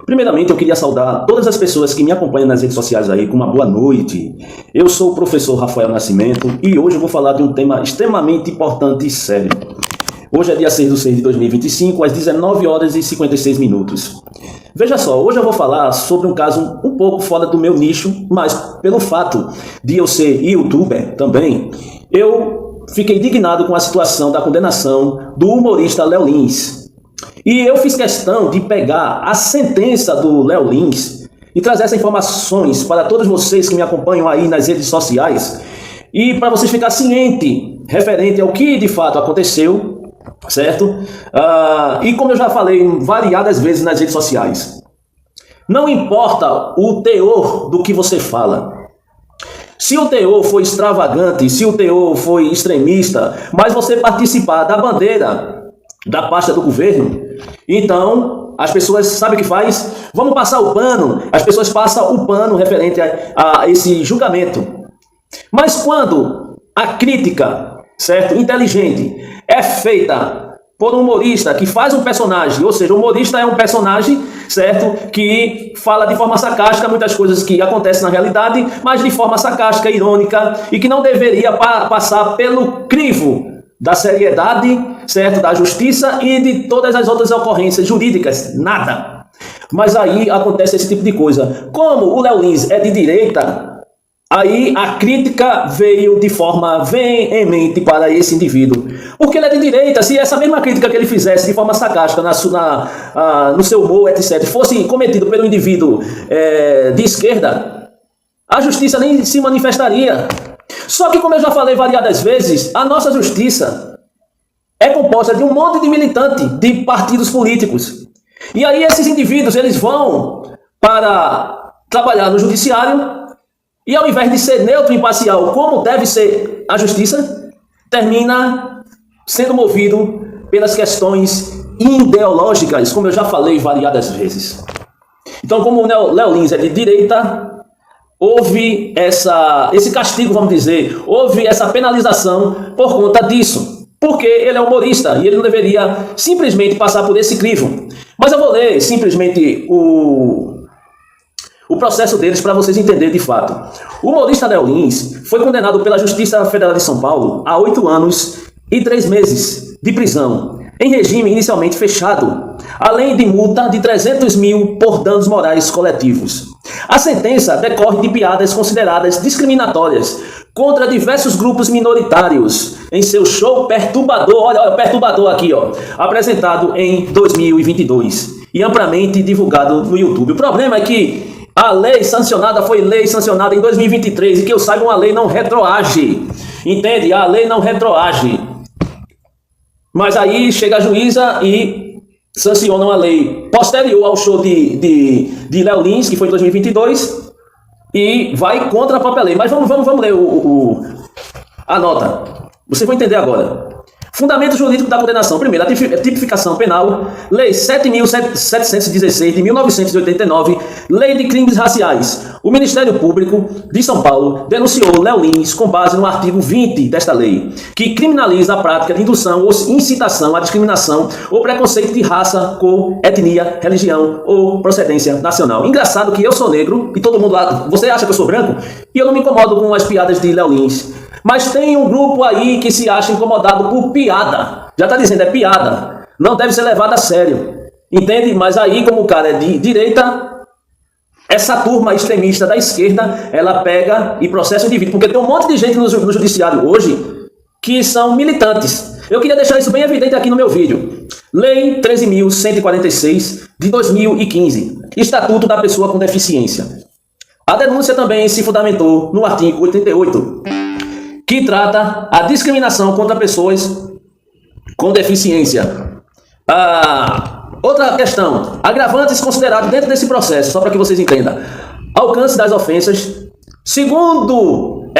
Primeiramente, eu queria saudar todas as pessoas que me acompanham nas redes sociais aí com uma boa noite. Eu sou o professor Rafael Nascimento e hoje eu vou falar de um tema extremamente importante e sério. Hoje é dia 6/6 de 2025, às 19 horas e 56 minutos. Veja só, hoje eu vou falar sobre um caso um pouco fora do meu nicho, mas pelo fato de eu ser youtuber também, eu fiquei indignado com a situação da condenação do humorista Léo Lins. E eu fiz questão de pegar a sentença do Léo Lins e trazer essas informações para todos vocês que me acompanham aí nas redes sociais e para vocês ficarem cientes referente ao que de fato aconteceu, certo? E como eu já falei variadas vezes nas redes sociais, não importa o teor do que você fala. Se o teor foi extravagante, se o teor foi extremista, mas você participar da bandeira da pasta do governo, então as pessoas sabem o que faz? Vamos passar o pano. As pessoas passam o pano referente a esse julgamento. Mas quando a crítica, certo, inteligente, é feita por um humorista que faz um personagem, ou seja, o humorista é um personagem, certo, que fala de forma sarcástica muitas coisas que acontecem na realidade, mas de forma sarcástica, irônica, e que não deveria passar pelo crivo da seriedade, certo, da justiça e de todas as outras ocorrências jurídicas, nada. Mas aí acontece esse tipo de coisa. Como o Léo Lins é de direita, aí a crítica veio de forma veemente para esse indivíduo. Porque ele é de direita, se essa mesma crítica que ele fizesse de forma sarcástica no seu humor, etc., fosse cometido pelo indivíduo de esquerda, a justiça nem se manifestaria. Só que, como eu já falei variadas vezes, a nossa justiça é composta de um monte de militantes de partidos políticos. E aí esses indivíduos, eles vão para trabalhar no judiciário e, ao invés de ser neutro e imparcial, como deve ser a justiça, termina sendo movido pelas questões ideológicas, como eu já falei variadas vezes. Então, como o Léo Lins é de direita, houve esse castigo, vamos dizer, houve essa penalização por conta disso. Porque ele é humorista e ele não deveria simplesmente passar por esse crivo. Mas eu vou ler simplesmente o processo deles para vocês entenderem de fato. O humorista Léo Lins foi condenado pela Justiça Federal de São Paulo a 8 anos e 3 meses de prisão, em regime inicialmente fechado, além de multa de 300 mil por danos morais coletivos. A sentença decorre de piadas consideradas discriminatórias contra diversos grupos minoritários em seu show perturbador, olha o perturbador aqui, apresentado em 2022 e amplamente divulgado no YouTube. O problema é que a lei sancionada foi lei sancionada em 2023 e que eu saiba, uma lei não retroage, entende? A lei não retroage. Mas aí chega a juíza e sanciona uma lei posterior ao show de Léo Lins, que foi em 2022, e vai contra a própria lei. Mas vamos ler a nota. Vocês vão entender agora. Fundamento jurídico da condenação. Primeiro, a tipificação penal. Lei 7.716 de 1989. Lei de crimes raciais. O Ministério Público de São Paulo denunciou Léo Lins com base no artigo 20 desta lei, que criminaliza a prática de indução ou incitação à discriminação ou preconceito de raça, cor, etnia, religião ou procedência nacional. Engraçado que eu sou negro e todo mundo lá... Você acha que eu sou branco? E eu não me incomodo com as piadas de Léo Lins. Mas tem um grupo aí que se acha incomodado por piada. Já está dizendo, é piada. Não deve ser levado a sério. Entende? Mas aí, como o cara é de direita, essa turma extremista da esquerda, ela pega e processa o indivíduo. Porque tem um monte de gente no judiciário hoje que são militantes. Eu queria deixar isso bem evidente aqui no meu vídeo. Lei 13.146 de 2015. Estatuto da Pessoa com Deficiência. A denúncia também se fundamentou no artigo 88. Que trata a discriminação contra pessoas com deficiência. Outra questão, agravantes considerados dentro desse processo, só para que vocês entendam. Alcance das ofensas. Segundo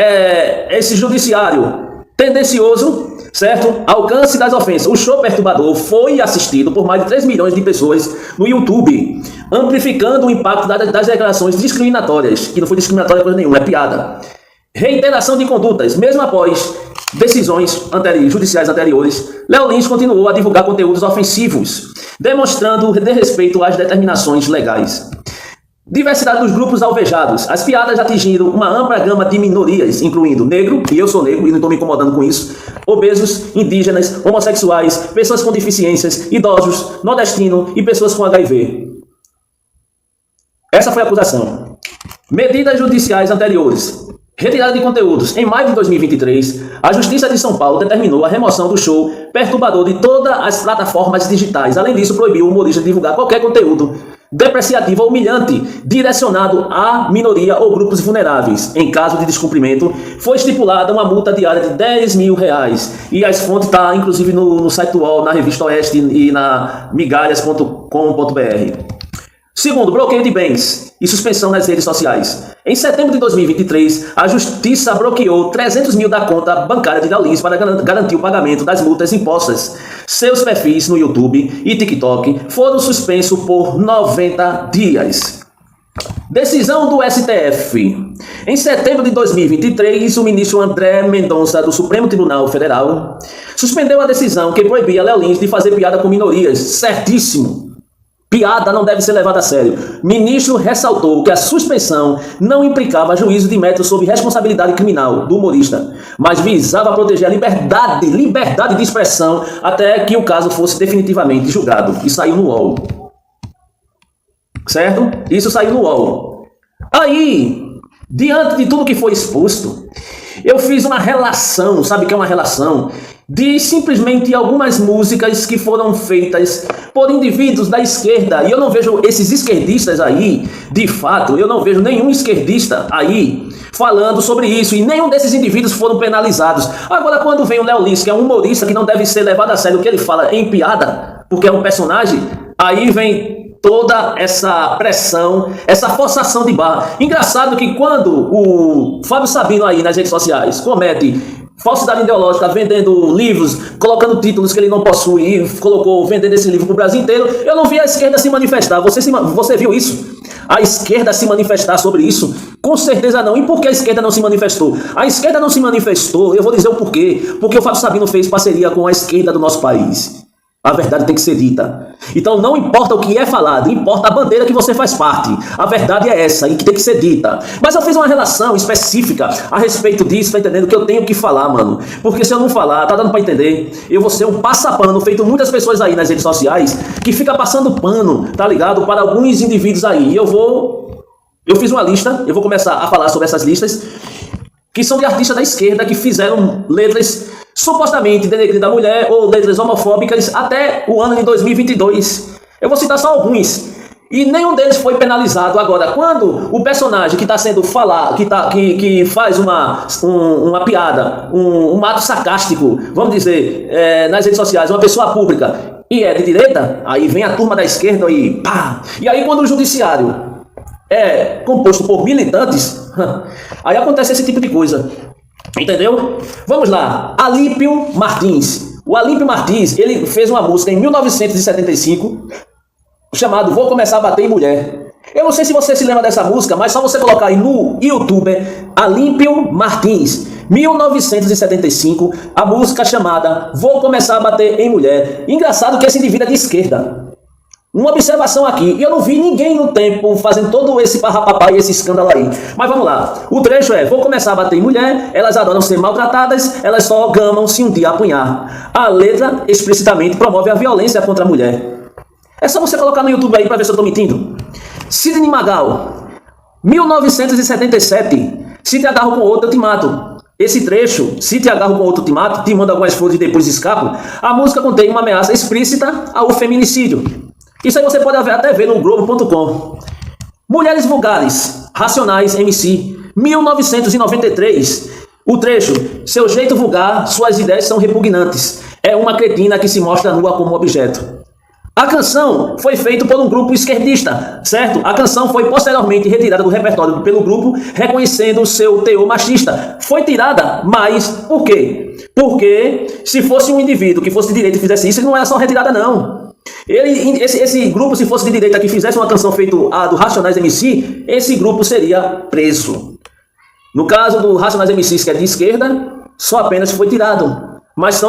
esse judiciário tendencioso, certo? Alcance das ofensas. O show perturbador foi assistido por mais de 3 milhões de pessoas no YouTube, amplificando o impacto das declarações discriminatórias, que não foi discriminatória coisa nenhuma, é piada. Reiteração de condutas, mesmo após decisões judiciais anteriores, Léo Lins continuou a divulgar conteúdos ofensivos, demonstrando desrespeito às determinações legais. Diversidade dos grupos alvejados, as piadas atingindo uma ampla gama de minorias, incluindo negro, e eu sou negro e não estou me incomodando com isso, obesos, indígenas, homossexuais, pessoas com deficiências, idosos, nordestino e pessoas com HIV. Essa foi a acusação. Medidas judiciais anteriores. Retirada de conteúdos. Em maio de 2023, a Justiça de São Paulo determinou a remoção do show perturbador de todas as plataformas digitais. Além disso, proibiu o humorista de divulgar qualquer conteúdo depreciativo ou humilhante direcionado à minoria ou grupos vulneráveis. Em caso de descumprimento, foi estipulada uma multa diária de R$10 mil. E as fontes estão, inclusive, no site do UOL, na Revista Oeste e na migalhas.com.br. Segundo, bloqueio de bens e suspensão nas redes sociais. Em setembro de 2023, a Justiça bloqueou 300 mil da conta bancária de Léo Lins para garantir o pagamento das multas impostas. Seus perfis no YouTube e TikTok foram suspensos por 90 dias. Decisão do STF. Em setembro de 2023, o ministro André Mendonça, do Supremo Tribunal Federal, suspendeu a decisão que proibia Léo Lins de fazer piada com minorias. Certíssimo. Piada não deve ser levada a sério. Ministro ressaltou que a suspensão não implicava juízo de mérito sobre responsabilidade criminal do humorista, mas visava proteger a liberdade de expressão até que o caso fosse definitivamente julgado. E saiu no UOL. Certo? Isso saiu no UOL. Aí, diante de tudo que foi exposto, eu fiz uma relação, sabe o que é uma relação? De simplesmente algumas músicas que foram feitas por indivíduos da esquerda. E eu não vejo esses esquerdistas aí, de fato, eu não vejo nenhum esquerdista aí falando sobre isso. E nenhum desses indivíduos foram penalizados. Agora, quando vem o Léo Lins, que é um humorista que não deve ser levado a sério o que ele fala em piada, porque é um personagem, aí vem toda essa pressão, essa forçação de barra. Engraçado que quando o Fábio Sabino aí nas redes sociais comete falsidade ideológica, vendendo livros, colocando títulos que ele não possui e colocou vendendo esse livro para o Brasil inteiro, eu não vi a esquerda se manifestar. Você viu isso? A esquerda se manifestar sobre isso? Com certeza não. E por que a esquerda não se manifestou? A esquerda não se manifestou, eu vou dizer o porquê. Porque o Fábio Sabino fez parceria com a esquerda do nosso país. A verdade tem que ser dita. Então não importa o que é falado, importa a bandeira que você faz parte. A verdade é essa e que tem que ser dita. Mas eu fiz uma relação específica a respeito disso, tá entendendo? Que eu tenho que falar, mano. Porque se eu não falar, tá dando pra entender? Eu vou ser um passapano, feito muitas pessoas aí nas redes sociais, que fica passando pano, tá ligado? Para alguns indivíduos aí. Eu fiz uma lista, eu vou começar a falar sobre essas listas, que são de artistas da esquerda que fizeram letras supostamente denegrindo a mulher ou letras homofóbicas até o ano de 2022. Eu vou citar só alguns. E nenhum deles foi penalizado. Agora, quando o personagem que está sendo falado, que faz uma piada, um ato sarcástico, vamos dizer, nas redes sociais, uma pessoa pública, e é de direita, aí vem a turma da esquerda e pá! E aí quando o judiciário é composto por militantes, aí acontece esse tipo de coisa. Entendeu? Vamos lá. Alípio Martins. O Alípio Martins, ele fez uma música em 1975 chamado Vou Começar a Bater em Mulher. Eu não sei se você se lembra dessa música, mas só você colocar aí no YouTube Alípio Martins, 1975, a música chamada Vou Começar a Bater em Mulher. Engraçado que esse indivíduo é de esquerda. Uma observação aqui, e eu não vi ninguém no tempo fazendo todo esse parrapapá e esse escândalo aí. Mas vamos lá, o trecho é: vou começar a bater em mulher, elas adoram ser maltratadas, elas só gamam se um dia apunhar. A letra explicitamente promove a violência contra a mulher. É só você colocar no YouTube aí para ver se eu estou mentindo. Sidney Magal, 1977, se te agarro com outro eu te mato. Esse trecho, se te agarro com outro eu te mato, te mando algumas flores e depois escapo, a música contém uma ameaça explícita ao feminicídio. Isso aí você pode até ver no Globo.com. Mulheres Vulgares, Racionais MC, 1993. O trecho: seu jeito vulgar, suas ideias são repugnantes. É uma cretina que se mostra nua como objeto. A canção foi feita por um grupo esquerdista, certo? A canção foi posteriormente retirada do repertório pelo grupo, reconhecendo o seu teor machista. Foi tirada, mas por quê? Porque se fosse um indivíduo que fosse de direita e fizesse isso, não era só retirada não. Esse grupo, se fosse de direita que fizesse uma canção feita a do Racionais MC, esse grupo seria preso. No caso do Racionais MCs, que é de esquerda, só apenas foi tirado. Mas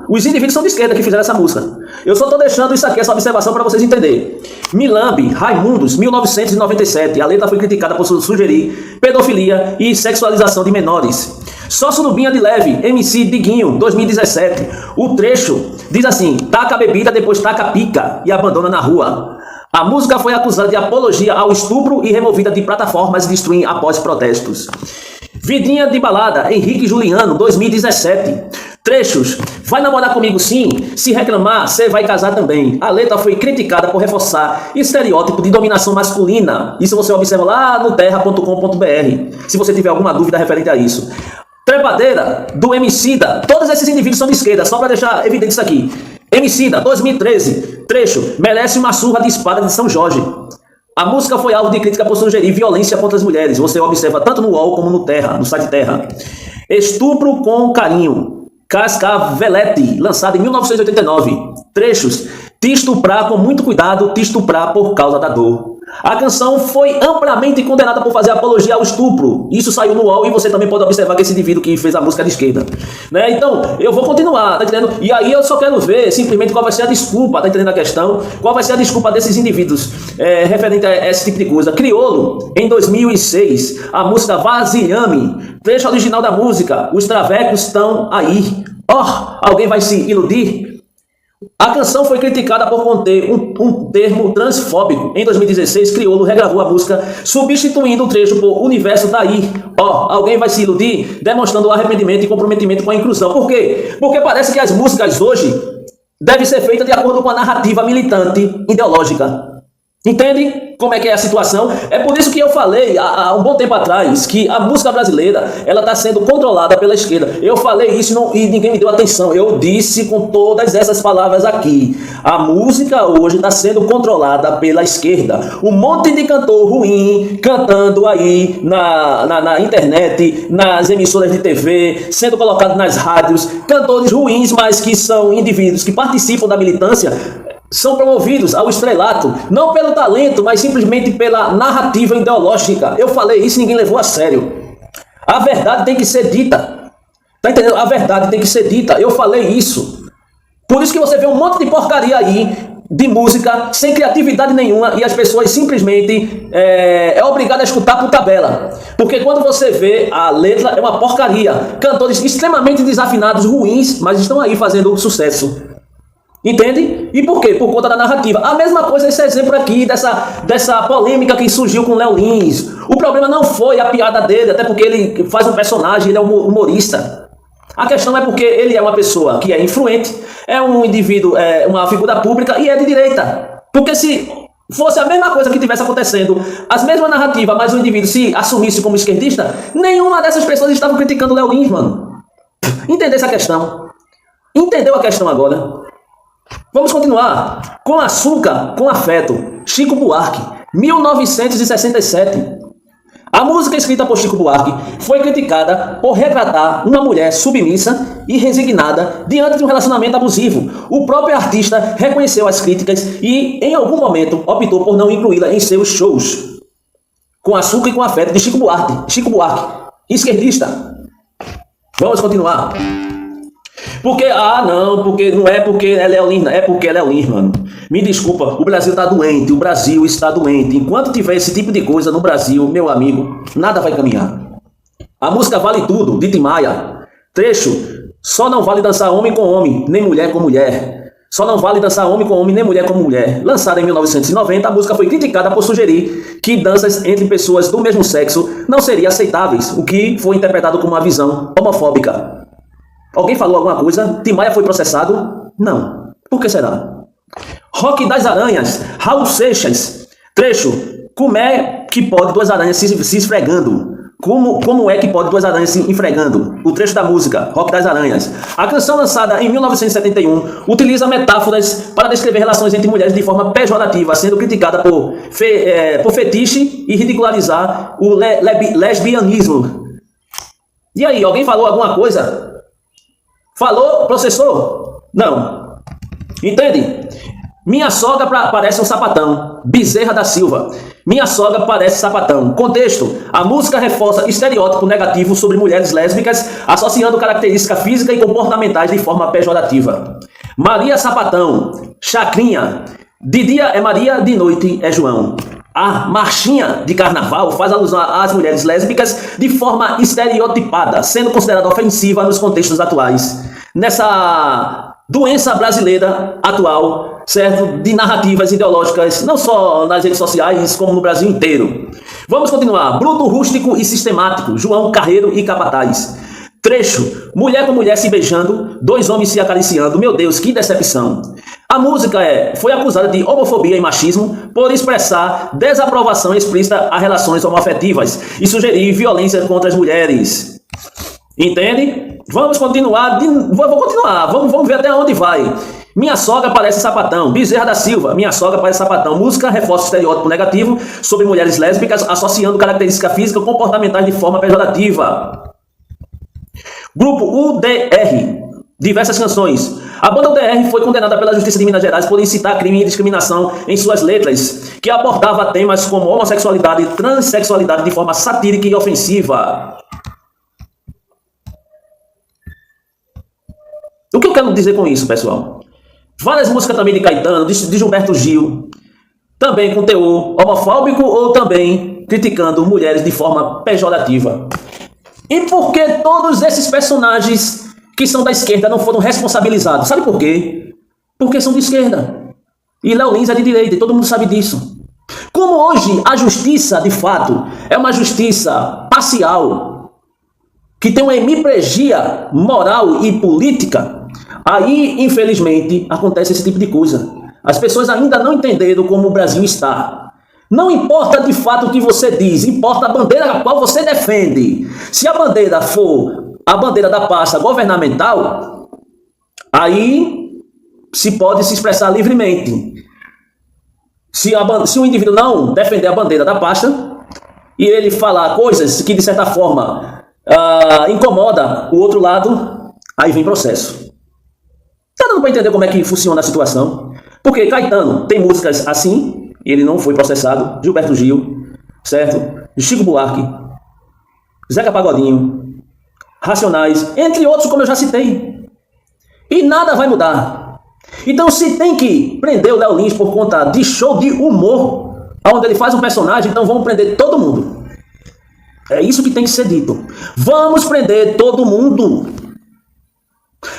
os indivíduos são de esquerda que fizeram essa música. Eu só estou deixando isso aqui, essa observação, para vocês entenderem. Milambe, Raimundos, 1997. A letra foi criticada por sugerir pedofilia e sexualização de menores. Só Surubinha de Leve, MC Diguinho, 2017. O trecho diz assim: taca a bebida, depois taca a pica e abandona na rua. A música foi acusada de apologia ao estupro e removida de plataformas de streaming após protestos. Vidinha de Balada, Henrique Juliano, 2017. Trechos: vai namorar comigo sim, se reclamar, você vai casar também. A letra foi criticada por reforçar estereótipo de dominação masculina. Isso você observa lá no terra.com.br, se você tiver alguma dúvida referente a isso. Trepadeira, do Emicida. Todos esses indivíduos são de esquerda, só para deixar evidente isso aqui. Emicida, 2013. Trecho: merece uma surra de espada de São Jorge. A música foi alvo de crítica por sugerir violência contra as mulheres. Você observa tanto no UOL como no Terra, no site Terra. Estupro com carinho. Cascavelete, lançado em 1989. Trechos: te estuprar com muito cuidado, te estuprar por causa da dor. A canção foi amplamente condenada por fazer apologia ao estupro. Isso saiu no UOL e você também pode observar que esse indivíduo que fez a música é de esquerda, né? Então, eu vou continuar, tá entendendo? E aí eu só quero ver simplesmente qual vai ser a desculpa, tá entendendo a questão? Qual vai ser a desculpa desses indivíduos referente a esse tipo de coisa. Criolo, em 2006, a música Vasilhame, trecho original da música: os travecos estão aí. Alguém vai se iludir? A canção foi criticada por conter um termo transfóbico. Em 2016, Criolo regravou a música, substituindo o trecho por Universo daí. Alguém vai se iludir? Demonstrando arrependimento e comprometimento com a inclusão. Por quê? Porque parece que as músicas hoje devem ser feitas de acordo com a narrativa militante ideológica. Entende como é que é a situação? É por isso que eu falei há um bom tempo atrás que a música brasileira ela está sendo controlada pela esquerda. Eu falei isso e ninguém me deu atenção. Eu disse com todas essas palavras aqui: a música hoje está sendo controlada pela esquerda. Um monte de cantor ruim cantando aí na internet, nas emissoras de TV, sendo colocado nas rádios. Cantores ruins, mas que são indivíduos que participam da militância, são promovidos ao estrelato, não pelo talento, mas simplesmente pela narrativa ideológica. Eu falei isso e ninguém levou a sério. A verdade tem que ser dita. Tá entendendo? A verdade tem que ser dita. Eu falei isso. Por isso que você vê um monte de porcaria aí, de música, sem criatividade nenhuma, e as pessoas simplesmente é obrigado a escutar por tabela. Porque quando você vê, a letra é uma porcaria. Cantores extremamente desafinados, ruins, mas estão aí fazendo sucesso. Entende? E por quê? Por conta da narrativa. A mesma coisa esse exemplo aqui dessa polêmica que surgiu com o Léo Lins. O problema não foi a piada dele, até porque ele faz um personagem, ele é um humorista. A questão é porque ele é uma pessoa que é influente, é um indivíduo, uma figura pública e é de direita. Porque se fosse a mesma coisa que tivesse acontecendo, as mesmas narrativas, mas o indivíduo se assumisse como esquerdista, nenhuma dessas pessoas estavam criticando o Léo Lins, mano. Entendeu essa questão? Entendeu a questão agora? Vamos continuar. Com Açúcar, com Afeto, Chico Buarque, 1967. A música escrita por Chico Buarque foi criticada por retratar uma mulher submissa e resignada diante de um relacionamento abusivo. O próprio artista reconheceu as críticas e, em algum momento, optou por não incluí-la em seus shows. Com Açúcar e com Afeto, de Chico Buarque. Chico Buarque, esquerdista. Vamos continuar. Porque, porque não é porque é Léo Lins, é porque é Léo Lins, mano. Me desculpa, o Brasil está doente, o Brasil está doente. Enquanto tiver esse tipo de coisa no Brasil, meu amigo, nada vai caminhar. A música Vale Tudo, de Tim Maia. Trecho: só não vale dançar homem com homem, nem mulher com mulher. Só não vale dançar homem com homem, nem mulher com mulher. Lançada em 1990, a música foi criticada por sugerir que danças entre pessoas do mesmo sexo não seriam aceitáveis, o que foi interpretado como uma visão homofóbica. Alguém falou alguma coisa? Tim Maia foi processado? Não. Por que será? Rock das Aranhas, Raul Seixas. Trecho: como é que pode duas aranhas se esfregando? Como é que pode duas aranhas se enfregando? O trecho da música, Rock das Aranhas. A canção, lançada em 1971, utiliza metáforas para descrever relações entre mulheres de forma pejorativa, sendo criticada por fetiche e ridicularizar o lesbianismo. E aí, alguém falou alguma coisa? Falou, processou? Não. Entende? Minha sogra parece um sapatão. Bezerra da Silva. Minha sogra parece sapatão. Contexto. A música reforça estereótipo negativo sobre mulheres lésbicas, associando características físicas e comportamentais de forma pejorativa. Maria Sapatão. Chacrinha. De dia é Maria, de noite é João. A marchinha de carnaval faz alusão às mulheres lésbicas de forma estereotipada, sendo considerada ofensiva nos contextos atuais. Nessa doença brasileira atual, certo? De narrativas ideológicas, não só nas redes sociais, como no Brasil inteiro. Vamos continuar. Bruto, rústico e sistemático, João Carreiro e Capataz. Trecho. Mulher com mulher se beijando, dois homens se acariciando. Meu Deus, que decepção. A música foi acusada de homofobia e machismo por expressar desaprovação explícita a relações homoafetivas e sugerir violência contra as mulheres. Entende? Vamos continuar. Vou continuar. Vamos ver até onde vai. Minha sogra parece sapatão. Bezerra da Silva. Minha sogra parece sapatão. Música reforça o estereótipo negativo sobre mulheres lésbicas, associando características físicas e comportamentais de forma pejorativa. Grupo UDR. Diversas canções. A banda UDR foi condenada pela Justiça de Minas Gerais por incitar crime e discriminação em suas letras, que abordava temas como homossexualidade e transexualidade de forma satírica e ofensiva. O que eu quero dizer com isso, pessoal? Várias músicas também de Caetano, de Gilberto Gil, também com teor homofóbico ou também criticando mulheres de forma pejorativa. E por que todos esses personagens que são da esquerda não foram responsabilizados? Sabe por quê? Porque são de esquerda. E Léo Lins é de direita, e todo mundo sabe disso. Como hoje a justiça, de fato, é uma justiça parcial, que tem uma hemiplegia moral e política, aí, infelizmente, acontece esse tipo de coisa. As pessoas ainda não entenderam como o Brasil está. Não importa de fato o que você diz, importa a bandeira a qual você defende. Se a bandeira for a bandeira da pasta governamental, aí se pode se expressar livremente. Se o indivíduo não defender a bandeira da pasta e ele falar coisas que de certa forma incomoda o outro lado, aí vem processo. Tá dando para entender como é que funciona a situação? Porque Caetano tem músicas assim, ele não foi processado. Gilberto Gil, certo? Chico Buarque, Zeca Pagodinho, Racionais, entre outros, como eu já citei. E nada vai mudar. Então, se tem que prender o Léo Lins por conta de show de humor, onde ele faz um personagem, então vamos prender todo mundo. É isso que tem que ser dito. Vamos prender todo mundo.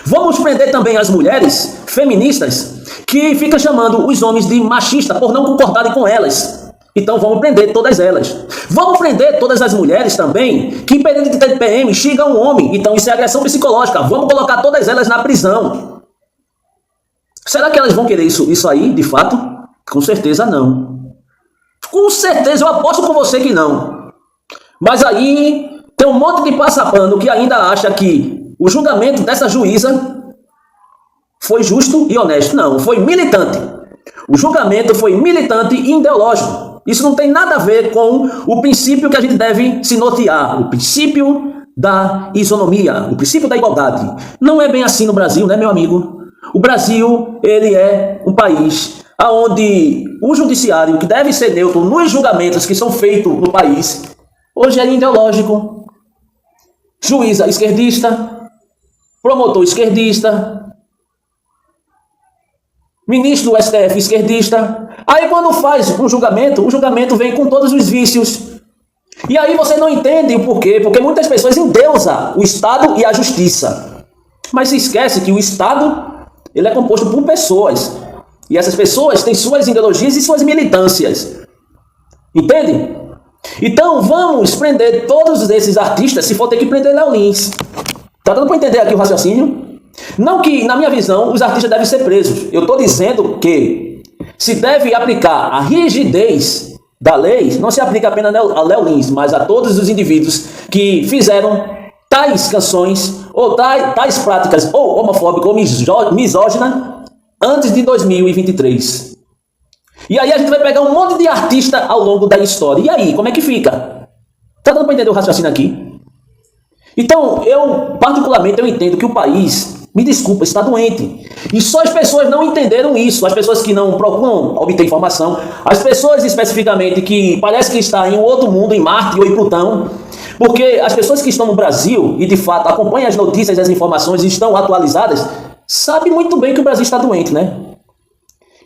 Vamos prender também as mulheres feministas que ficam chamando os homens de machista por não concordarem com elas. Então vamos prender todas elas. Vamos prender todas as mulheres também que em período de TPM xingam um homem. Então isso é agressão psicológica. Vamos colocar todas elas na prisão. Será que elas vão querer isso aí, de fato? Com certeza não. Com certeza, eu aposto com você que não. Mas aí tem um monte de passapano que ainda acha que o julgamento dessa juíza foi justo e honesto. Não, foi militante. O julgamento foi militante e ideológico. Isso não tem nada a ver com o princípio que a gente deve se nortear, o princípio da isonomia, o princípio da igualdade. Não é bem assim no Brasil, né, meu amigo? O Brasil, ele é um país onde o judiciário, que deve ser neutro nos julgamentos que são feitos no país, hoje é ideológico. Juíza esquerdista, promotor esquerdista, ministro do STF esquerdista. Aí quando faz um julgamento, o julgamento vem com todos os vícios. E aí você não entende o porquê, porque muitas pessoas endeusam o Estado e a justiça. Mas se esquece que o Estado, ele é composto por pessoas. E essas pessoas têm suas ideologias e suas militâncias. Entende? Então vamos prender todos esses artistas, se for ter que prender Léo Lins. Tá dando para entender aqui o raciocínio? Não que, na minha visão, os artistas devem ser presos. Eu estou dizendo que se deve aplicar a rigidez da lei, não se aplica apenas a Léo Lins, mas a todos os indivíduos que fizeram tais canções, ou tais práticas, ou homofóbicas, ou misógina, antes de 2023. E aí a gente vai pegar um monte de artista ao longo da história. E aí, como é que fica? Tá dando para entender o raciocínio aqui? Então, particularmente, eu entendo que o país Me desculpa, está doente. E só as pessoas não entenderam isso, as pessoas que não procuram obter informação, as pessoas especificamente que parece que está em um outro mundo, em Marte ou em Plutão, porque as pessoas que estão no Brasil e de fato acompanham as notícias e as informações e estão atualizadas, sabem muito bem que o Brasil está doente, né?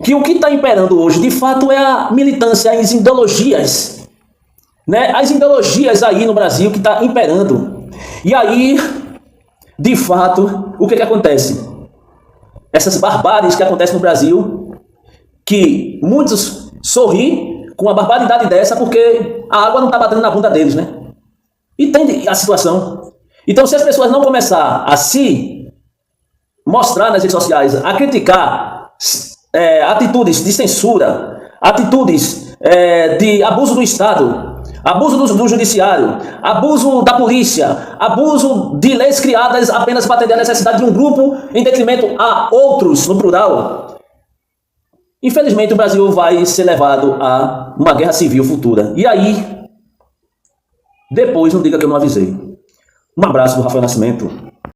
Que o que está imperando hoje, de fato, é a militância, as ideologias, né? As ideologias aí no Brasil que está imperando. E aí, de fato, o que acontece? Essas barbáries que acontecem no Brasil, que muitos sorriem com uma barbaridade dessa porque a água não está batendo na bunda deles, né? Entende a situação? Então, se as pessoas não começar a se mostrar nas redes sociais, a criticar atitudes de censura, atitudes de abuso do Estado, abuso do judiciário, abuso da polícia, abuso de leis criadas apenas para atender a necessidade de um grupo em detrimento a outros, no plural, infelizmente o Brasil vai ser levado a uma guerra civil futura. E aí, depois não diga que eu não avisei. Um abraço do Rafael Nascimento.